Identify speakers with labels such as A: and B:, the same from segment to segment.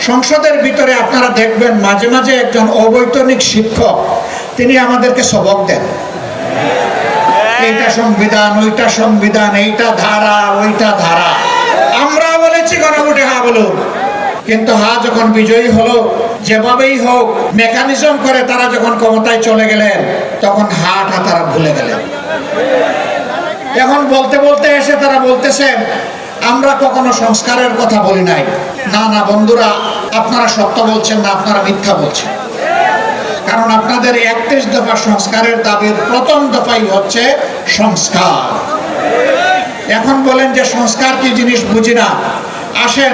A: সংসদের ভিতরে আপনারা দেখবেন মাঝে মাঝে একজন অবৈতনিক শিক্ষক তিনি আমাদেরকে সবক দেন। এইটা সংবিধান, ওইটা সংবিধান, এইটা ধারা, ওইটা ধারা। আমরা বলেছি গণভোটে হা বলুন, কিন্তু হা যখন বিজয়ী হলো, যেভাবেই হোক মেকানিজম করে তারা যখন ক্ষমতায় চলে গেলেন, তখন হাটা তারা ভুলে গেলেন। এখন বলতে বলতে এসে তারা বলতেছেন আমরা কখনো সংস্কারের কথা বলি নাই। না না বন্ধুরা, আপনারা সত্য বলছেন না, আপনারা মিথ্যা বলছেন। কারণ আপনাদের 31 দফা সংস্কারের দাবির প্রথম দফাই হচ্ছে সংস্কার। এখন বলেন যে সংস্কার কি জিনিস বুঝি না। আসেন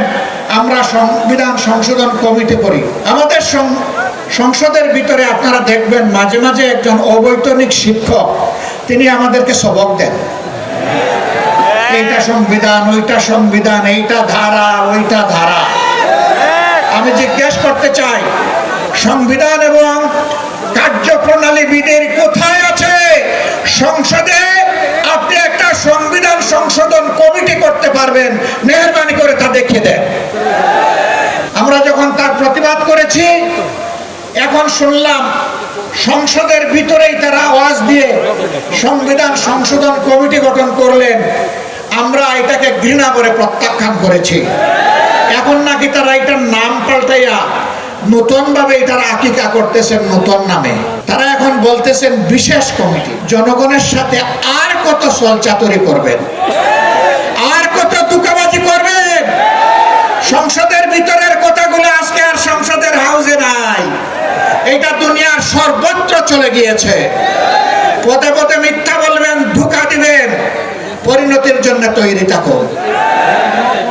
A: আমরা সংবিধান সংশোধন কমিটি করি। আমাদের সংসদের ভিতরে আপনারা দেখবেন মাঝে মাঝে একজন অবৈতনিক শিক্ষক তিনি আমাদেরকে সবক দেন। এইটা সংবিধান, ওইটা সংবিধান, এইটা ধারা, ওইটা ধারা। আমি জিজ্ঞেস করতে চাই, সংবিধান এবং কার্যপ্রণালী বিধির কোথায় আছে? সংসদে আপনি একটা সংবিধান সংশোধন কমিটি করতে পারবেন, মেহেরবানি করে তা দেখিয়ে দেন। আমরা যখন তার প্রতিবাদ করেছি, এখন শুনলাম সংসদের ভিতরেই তারা আওয়াজ দিয়ে সংবিধান সংশোধন কমিটি গঠন করলেন। আমরা এটাকে ঘৃণা করে প্রত্যাখ্যান করেছি। এখন নাকি তারা এটার নাম পাল্টাইয়া নতুন ভাবে তারা আকিকা করতেছেন নতুন নামে। তারা এখন বলতেছেন বিশেষ কমিটি। জনগণের সাথে আর কত ছলচাতুরি করবেন, আর কত ধোঁকাবাজি করবেন? সংসদের ভিতরের কথাগুলো আজকে আর সংসদের হাউসে নাই, এটা দুনিয়ার সর্বত্র চলে গিয়েছে। পদে পদে মিথ্যা বলবেন, ধোঁকা দিবেন, পরিণতির জন্য তৈরি থাকুন।